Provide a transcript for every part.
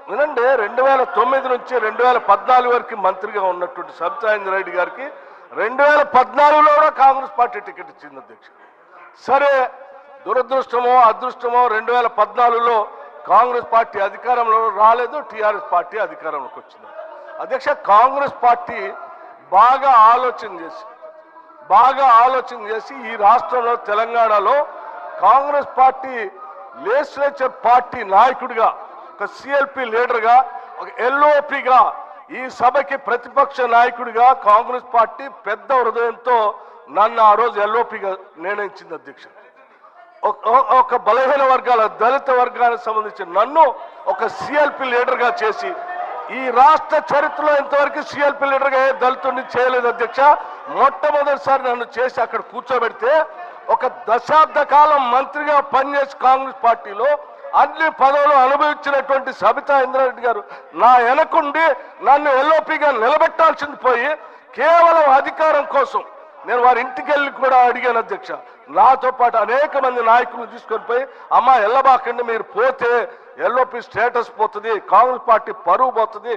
వినండి, 2009 నుంచి 2014 వరకు మంత్రిగా ఉన్నటువంటి సబితా ఇంద్రారెడ్డి గారికి 2014లో కూడా కాంగ్రెస్ పార్టీ టికెట్ ఇచ్చింది అధ్యక్ష. సరే, దురదృష్టమో అదృష్టమో 2014లో కాంగ్రెస్ పార్టీ అధికారంలో రాలేదు, టీఆర్ఎస్ పార్టీ అధికారంలోకి వచ్చింది. అధ్యక్ష, కాంగ్రెస్ పార్టీ బాగా ఆలోచన చేసి ఈ రాష్ట్రంలో తెలంగాణలో కాంగ్రెస్ పార్టీ లెజిస్లేచర్ పార్టీ నాయకుడిగా, ఒక సిఎల్పి లీడర్గా, ఒక ఎల్ఓపిగా, ఈ సభకి ప్రతిపక్ష నాయకుడిగా కాంగ్రెస్ పార్టీ పెద్ద హృదయంతో నన్ను ఆ రోజు ఎల్ఓపిగా నిర్ణయించింది అధ్యక్ష. ఒక బలహీన వర్గాల, దళిత వర్గానికి సంబంధించిన నన్ను ఒక సిఎల్పి లీడర్గా చేసి, ఈ రాష్ట్ర చరిత్రలో ఇంతవరకు సిఎల్పి లీడర్గా ఏ దళితుడిని చేయలేదు అధ్యక్ష. మొట్టమొదటిసారి నన్ను చేసి అక్కడ కూర్చోబెడితే ఒక దశాబ్ద కాలం మంత్రిగా పనిచేసి కాంగ్రెస్ పార్టీలో అన్ని పదవులు అనుభవించినటువంటి సబితా ఇంద్రారెడ్డి గారు నా వెనకుండి నన్ను ఎల్ఓపిగా నిలబెట్టాల్సింది పోయి కేవలం అధికారం కోసం నేను వారి ఇంటికి వెళ్ళి కూడా అడిగాను అధ్యక్ష. నాతో పాటు అనేక మంది నాయకులు తీసుకొని పోయి, అమ్మ ఎల్లబాకండి, మీరు పోతే ఎల్ఓపి స్టేటస్ పోతుంది, కాంగ్రెస్ పార్టీ పరువు పోతుంది,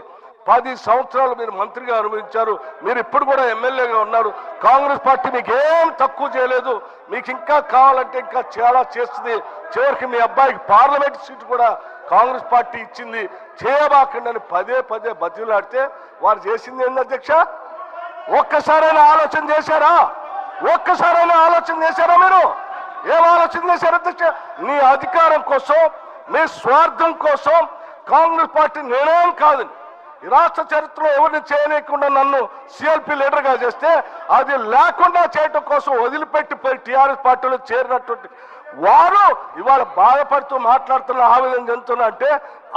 10 సంవత్సరాలు మీరు మంత్రిగా అనుభవించారు, మీరు ఇప్పుడు కూడా ఎమ్మెల్యేగా ఉన్నారు, కాంగ్రెస్ పార్టీ మీకు ఏం తక్కువ చేయలేదు, మీకు ఇంకా కావాలంటే ఇంకా చాలా చేస్తుంది, చివరికి మీ అబ్బాయికి పార్లమెంట్ సీటు కూడా కాంగ్రెస్ పార్టీ ఇచ్చింది, చేయబాకండి అని పదే బతిలాడితే వారు చేసింది ఏంది అధ్యక్ష? ఒక్కసారైనా ఆలోచన చేశారా? మీరు ఏం ఆలోచన చేశారు అధ్యక్ష? నీ అధికారం కోసం, మీ స్వార్థం కోసం కాంగ్రెస్ పార్టీ నిర్ణయం కాదని ఈ రాష్ట్ర చరిత్రలో ఎవరిని చేయలేకుండా నన్ను సిఎల్పి లీడర్గా చేస్తే, అది లేకుండా చేయటం కోసం వదిలిపెట్టిపోయి టీఆర్ఎస్ పార్టీలో చేరినటువంటి వారు ఇవాళ బాధపడుతూ మాట్లాడుతున్న, ఆవేదన చెందుతున్నా అంటే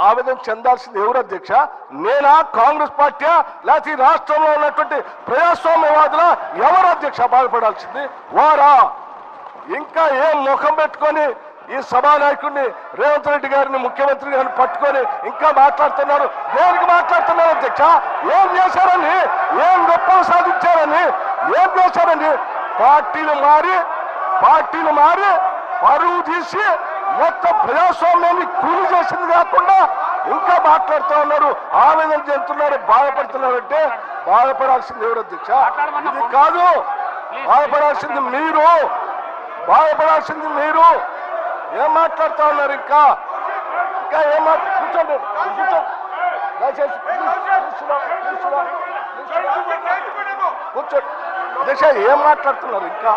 ఆవేదన చెందాల్సింది ఎవరు అధ్యక్ష? నేనా, కాంగ్రెస్ పార్టీయా, లేకపోతే ఈ రాష్ట్రంలో ఉన్నటువంటి ప్రజాస్వామ్యవాదుల? ఎవరు అధ్యక్ష బాధపడాల్సింది? వారా? ఇంకా ఏం ముఖం పెట్టుకొని ఈ సభానాయకుడిని రేవంత్ రెడ్డి గారిని, ముఖ్యమంత్రి గారిని పట్టుకొని ఇంకా మాట్లాడుతున్నారు? దేనికి మాట్లాడుతున్నారు అధ్యక్ష? ఏం చేశారని, ఏం గొప్పలు సాధించారని, ఏం చేశారని? పార్టీలు మారి పరువు తీసి మొత్తం ప్రజాస్వామ్యాన్ని కూలి చేసింది కాకుండా ఇంకా మాట్లాడుతూ ఉన్నారు, ఆవేదన చెందుతున్నారు, బాధపడుతున్నారంటే బాధపడాల్సింది ఎవరు అధ్యక్ష? ఇది కాదు, బాధపడాల్సింది మీరు. ఏం మాట్లాడుతూ ఉన్నారు? ఇంకా ఏం కూర్చోండి, దయచేసి కూర్చోండి అధ్యక్ష. ఏం మాట్లాడుతున్నారు ఇంకా?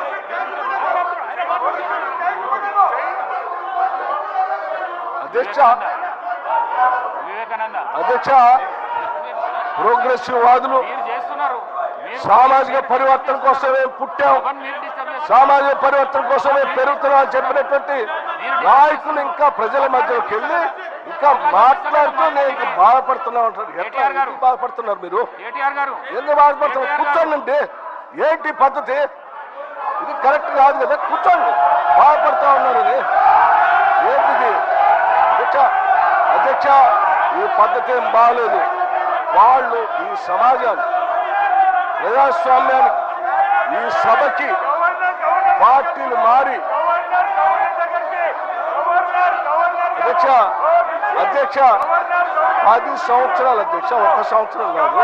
అధ్యక్ష, ప్రోగ్రెసివ్ వాదులు సామాజిక పరివర్తన కోసమే పుట్టాం, సామాజిక పరివర్తన కోసమే పెరుగుతున్నాం అని చెప్పినటువంటి నాయకులు ఇంకా ప్రజల మధ్యలోకి వెళ్ళి ఇంకా మాట్లాడుతూ నేను ఇంకా బాధపడుతున్నా అంటారు. ఎట్లా బాధపడుతున్నారు మీరు? ఎందుకు బాధపడుతున్నారు? కూర్చోండి. ఏంటి పద్ధతి? ఇది కరెక్ట్ కాదు కదా. కూర్చోండి. బాధపడుతూ ఉన్నారని ఏంటిది అధ్యక్ష? ఈ పద్ధతి ఏం బాగలేదు. వాళ్ళు ఈ సమాజాన్ని, ప్రజాస్వామ్యానికి, ఈ సభకి పార్టీలు మారి అధ్యక్ష 10 సంవత్సరాలు అధ్యక్ష, 1 సంవత్సరం కాదు,